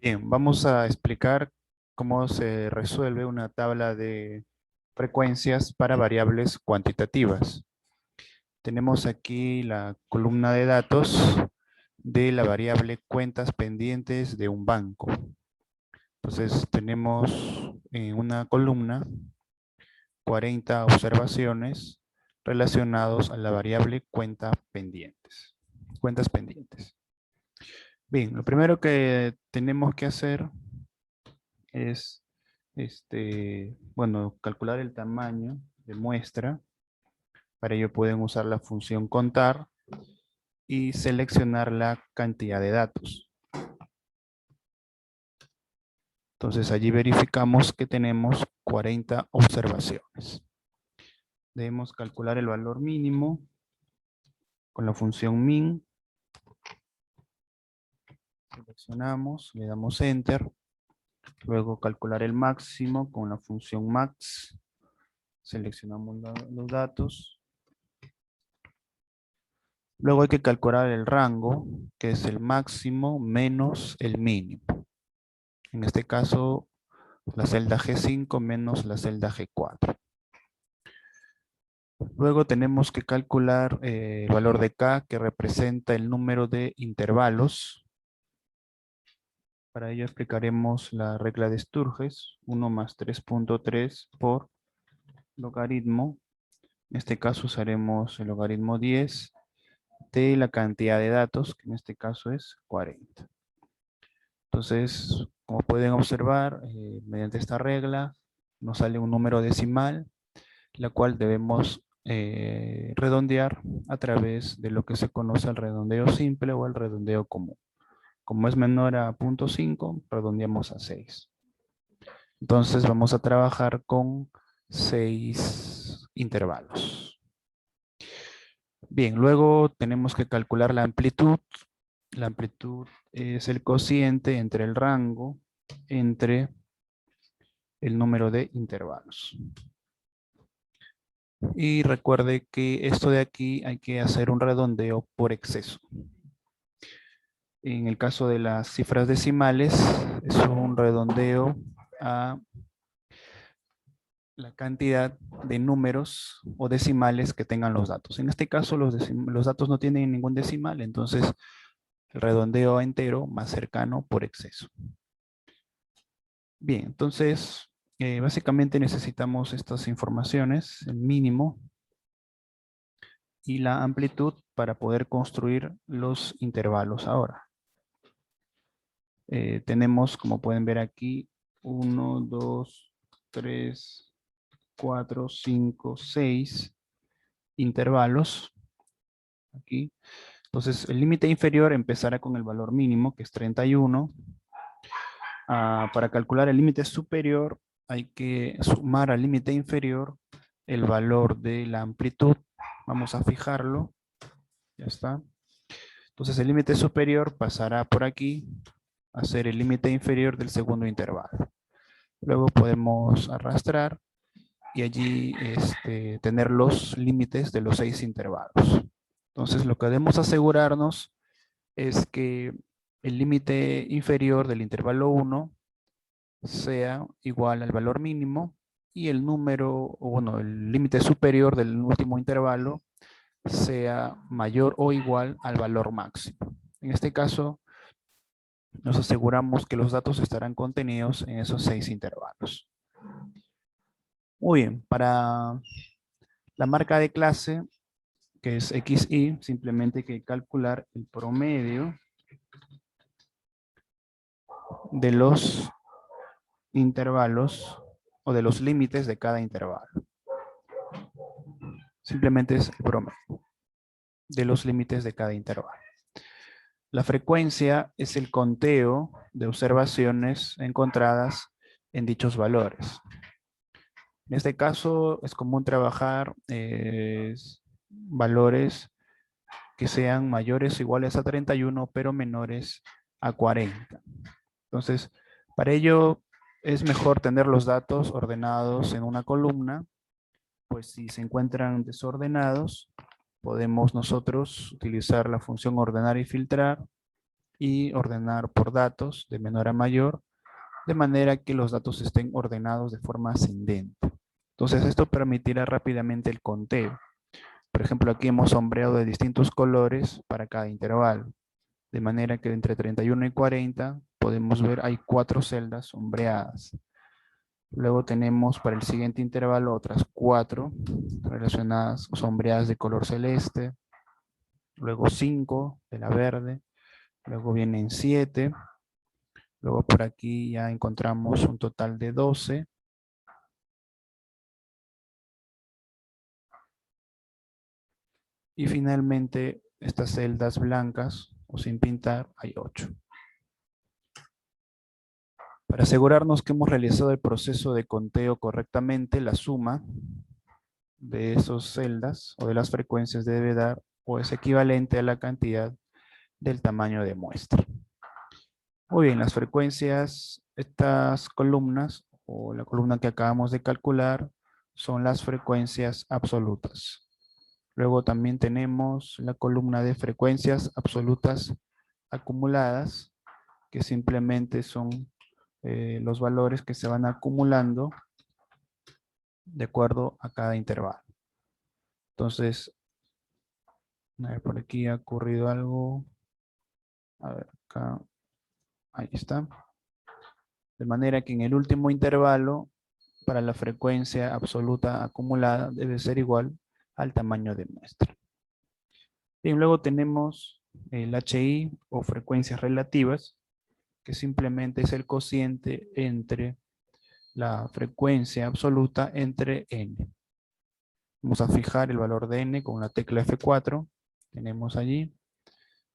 Bien, vamos a explicar cómo se resuelve una tabla de frecuencias para variables cuantitativas. Tenemos aquí la columna de datos de la variable cuentas pendientes de un banco. Entonces tenemos en una columna 40 observaciones relacionadas a la variable cuentas pendientes. Bien, lo primero que tenemos que hacer es bueno, calcular el tamaño de muestra. Para ello pueden usar la función contar y seleccionar la cantidad de datos. Entonces allí verificamos que tenemos 40 observaciones. Debemos calcular el valor mínimo con la función min. Seleccionamos, le damos enter. Luego calcular el máximo con la función max. Seleccionamos los datos. Luego hay que calcular el rango, que es el máximo menos el mínimo. En este caso, la celda G5 menos la celda G4. Luego tenemos que calcular el valor de K, que representa el número de intervalos. Para ello explicaremos la regla de Sturges, 1 más 3.3 por logaritmo. En este caso usaremos el logaritmo 10 de la cantidad de datos, que en este caso es 40. Entonces, como pueden observar, mediante esta regla nos sale un número decimal, la cual debemos redondear a través de lo que se conoce el redondeo simple o el redondeo común. Como es menor a 0.5, redondeamos a 6. Entonces vamos a trabajar con 6 intervalos. Bien, luego tenemos que calcular la amplitud. La amplitud es el cociente entre el rango, entre el número de intervalos. Y recuerde que esto de aquí hay que hacer un redondeo por exceso. En el caso de las cifras decimales, es un redondeo a la cantidad de números o decimales que tengan los datos. En este caso, los datos no tienen ningún decimal, entonces el redondeo a entero más cercano por exceso. Bien, entonces, básicamente necesitamos estas informaciones, el mínimo y la amplitud para poder construir los intervalos ahora. Tenemos, como pueden ver aquí, 1, 2, 3, 4, 5, 6 intervalos. Aquí. Entonces, el límite inferior empezará con el valor mínimo, que es 31. Para calcular el límite superior, hay que sumar al límite inferior el valor de la amplitud. Vamos a fijarlo. Ya está. Entonces, el límite superior pasará por aquí a ser el límite inferior del segundo intervalo. Luego podemos arrastrar y allí tener los límites de los 6 intervalos. Entonces, lo que debemos asegurarnos es que el límite inferior del intervalo 1 sea igual al valor mínimo y el número, o bueno, el límite superior del último intervalo sea mayor o igual al valor máximo. En este caso, nos aseguramos que los datos estarán contenidos en esos 6 intervalos. Muy bien, para la marca de clase, que es xy, simplemente hay que calcular el promedio de los intervalos o de los límites de cada intervalo. Simplemente es el promedio de los límites de cada intervalo. La frecuencia es el conteo de observaciones encontradas en dichos valores. En este caso es común trabajar valores que sean mayores o iguales a 31, pero menores a 40. Entonces, para ello es mejor tener los datos ordenados en una columna, pues si se encuentran desordenados, podemos nosotros utilizar la función ordenar y filtrar y ordenar por datos de menor a mayor, de manera que los datos estén ordenados de forma ascendente. Entonces esto permitirá rápidamente el conteo. Por ejemplo, aquí hemos sombreado de distintos colores para cada intervalo, de manera que entre 31 y 40 podemos ver hay 4 celdas sombreadas. Luego tenemos para el siguiente intervalo otras 4 relacionadas, sombreadas de color celeste, luego 5 de la verde, luego vienen 7, luego por aquí ya encontramos un total de 12. Y finalmente, estas celdas blancas o sin pintar hay 8. Para asegurarnos que hemos realizado el proceso de conteo correctamente, la suma de esas celdas o de las frecuencias debe dar o es equivalente a la cantidad del tamaño de muestra. Muy bien, las frecuencias, estas columnas o la columna que acabamos de calcular son las frecuencias absolutas. Luego también tenemos la columna de frecuencias absolutas acumuladas, que simplemente son los valores que se van acumulando de acuerdo a cada intervalo. Entonces, a ver, por aquí ha ocurrido algo. A ver, acá, ahí está. De manera que en el último intervalo, para la frecuencia absoluta acumulada, debe ser igual al tamaño de muestra. Y luego tenemos el HI o frecuencias relativas, que simplemente es el cociente entre la frecuencia absoluta entre n. Vamos a fijar el valor de n con la tecla F4. Tenemos allí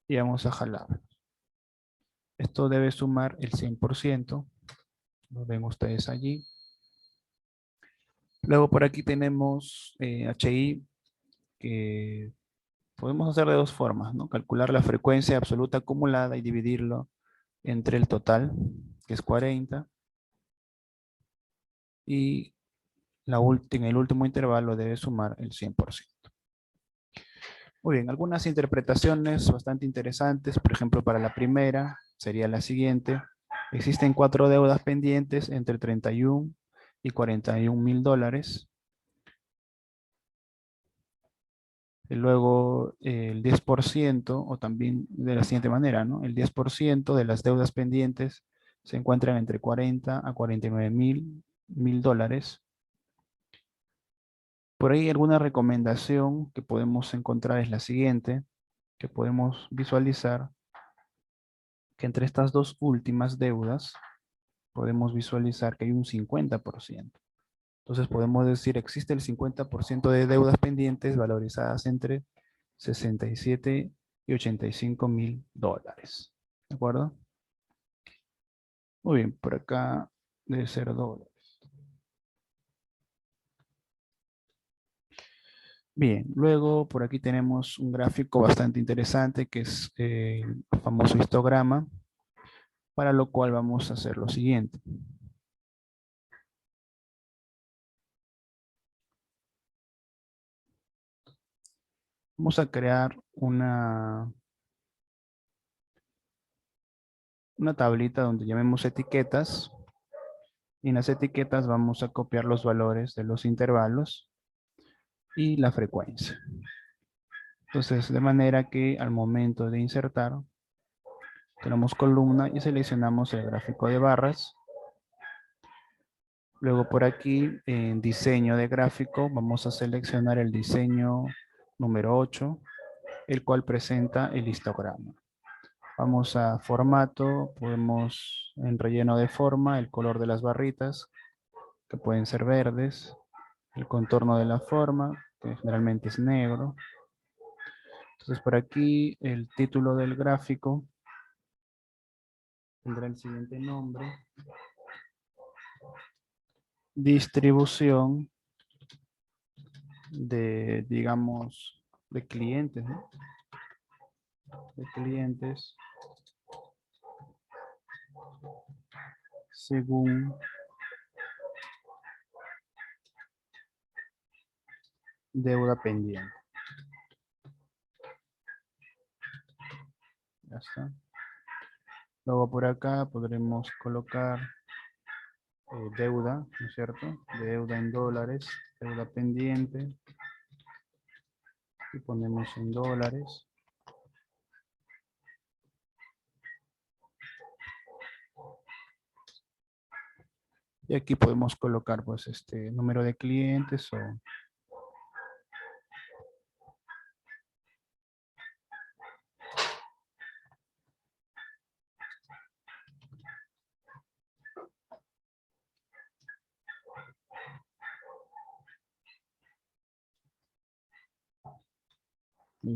y vamos a jalar. Esto debe sumar el 100%. Lo ven ustedes allí. Luego por aquí tenemos HI, que podemos hacer de dos formas, ¿no? Calcular la frecuencia absoluta acumulada y dividirlo entre el total, que es 40. Y en el último intervalo debe sumar el 100%. Muy bien, algunas interpretaciones bastante interesantes, por ejemplo, para la primera sería la siguiente. Existen 4 deudas pendientes entre 31 y 41 mil dólares. Y luego el 10%, o también de la siguiente manera, ¿no? El 10% de las deudas pendientes se encuentran entre 40 a 49 mil dólares. Por ahí alguna recomendación que podemos encontrar es la siguiente, que podemos visualizar que entre estas dos últimas deudas podemos visualizar que hay un 50%. Entonces podemos decir existe el 50% de deudas pendientes valorizadas entre 67 y 85 mil dólares. ¿De acuerdo? Muy bien, por acá debe ser dólares. Bien, luego por aquí tenemos un gráfico bastante interesante que es el famoso histograma, para lo cual vamos a hacer lo siguiente. Vamos a crear una tablita donde llamemos etiquetas, y en las etiquetas vamos a copiar los valores de los intervalos y la frecuencia. Entonces, de manera que al momento de insertar, tenemos columna y seleccionamos el gráfico de barras. Luego por aquí, en diseño de gráfico, vamos a seleccionar el diseño número 8, el cual presenta el histograma. Vamos a formato, podemos en relleno de forma, el color de las barritas, que pueden ser verdes, el contorno de la forma, que generalmente es negro. Entonces por aquí el título del gráfico tendrá el siguiente nombre: distribución de, digamos, de clientes, ¿no? De clientes según deuda pendiente. Ya está. Luego por acá podremos colocar deuda, ¿no es cierto? Deuda en dólares, deuda pendiente. Y ponemos en dólares. Y aquí podemos colocar pues este número de clientes o ahí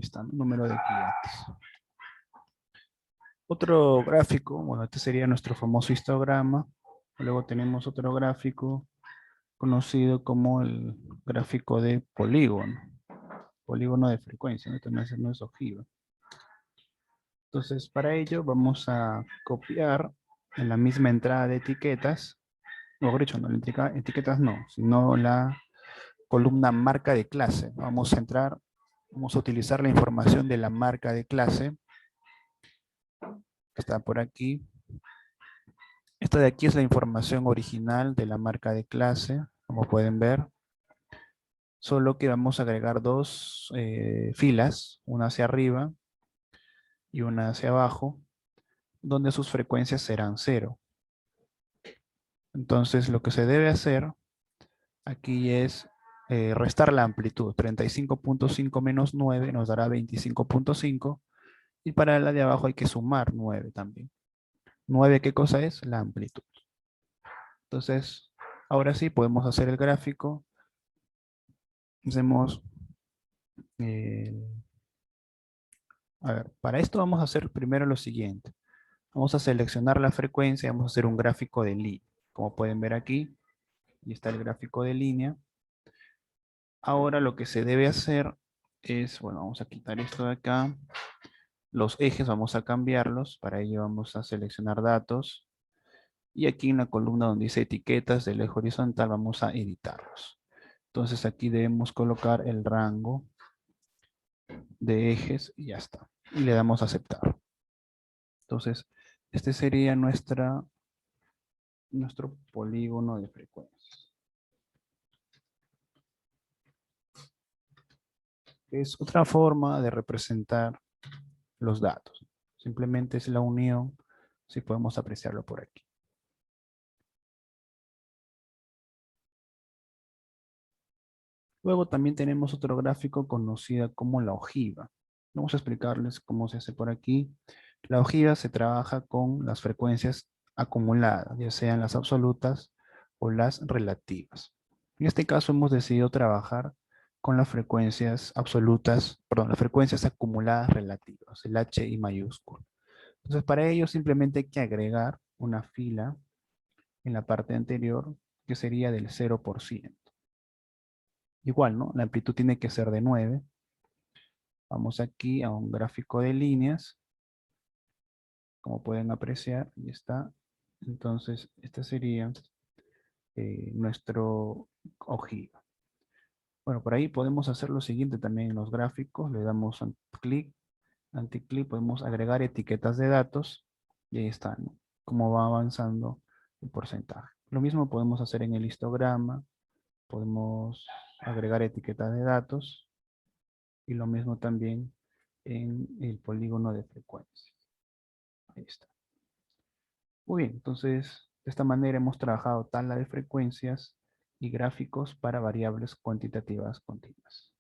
está, ¿no? Número de clientes. Otro gráfico, bueno, este sería nuestro famoso histograma. Luego tenemos otro gráfico conocido como el gráfico de polígono. Polígono de frecuencia, ¿no? Esto no es ojiva. Entonces, para ello vamos a copiar en la misma entrada de etiquetas, o mejor dicho, no, la etiquetas no, sino la columna marca de clase. Vamos a entrar, vamos a utilizar la información de la marca de clase, que está por aquí. Esta de aquí es la información original de la marca de clase, como pueden ver. Solo que vamos a agregar dos filas, una hacia arriba y una hacia abajo, donde sus frecuencias serán 0. Entonces lo que se debe hacer aquí es restar la amplitud. 35.5 menos 9 nos dará 25.5 y para la de abajo hay que sumar 9 también. 9, ¿qué cosa es? La amplitud. Entonces, ahora sí podemos hacer el gráfico. Hacemos, a ver, para esto vamos a hacer primero lo siguiente. Vamos a seleccionar la frecuencia y vamos a hacer un gráfico de línea. Como pueden ver aquí, y está el gráfico de línea. Ahora lo que se debe hacer es, bueno, vamos a quitar esto de acá. Los ejes vamos a cambiarlos. Para ello vamos a seleccionar datos. Y aquí en la columna donde dice etiquetas del eje horizontal vamos a editarlos. Entonces aquí debemos colocar el rango de ejes y ya está. Y le damos a aceptar. Entonces, este sería nuestro polígono de frecuencias. Es otra forma de representar los datos. Simplemente es la unión, si podemos apreciarlo por aquí. Luego también tenemos otro gráfico conocido como la ojiva. Vamos a explicarles cómo se hace por aquí. La ojiva se trabaja con las frecuencias acumuladas, ya sean las absolutas o las relativas. En este caso hemos decidido trabajar con las frecuencias absolutas, perdón, las frecuencias acumuladas relativas, el HI mayúsculo. Entonces para ello simplemente hay que agregar una fila en la parte anterior que sería del 0%. Igual, ¿no? La amplitud tiene que ser de 9. Vamos aquí a un gráfico de líneas. Como pueden apreciar, ahí está. Entonces, este sería nuestro ojiva. Bueno, por ahí podemos hacer lo siguiente también en los gráficos. Le damos anti-clic, podemos agregar etiquetas de datos. Y ahí está, ¿no? Cómo va avanzando el porcentaje. Lo mismo podemos hacer en el histograma. Podemos agregar etiquetas de datos. Y lo mismo también en el polígono de frecuencia. Ahí está. Muy bien, entonces de esta manera hemos trabajado tabla de frecuencias y gráficos para variables cuantitativas continuas.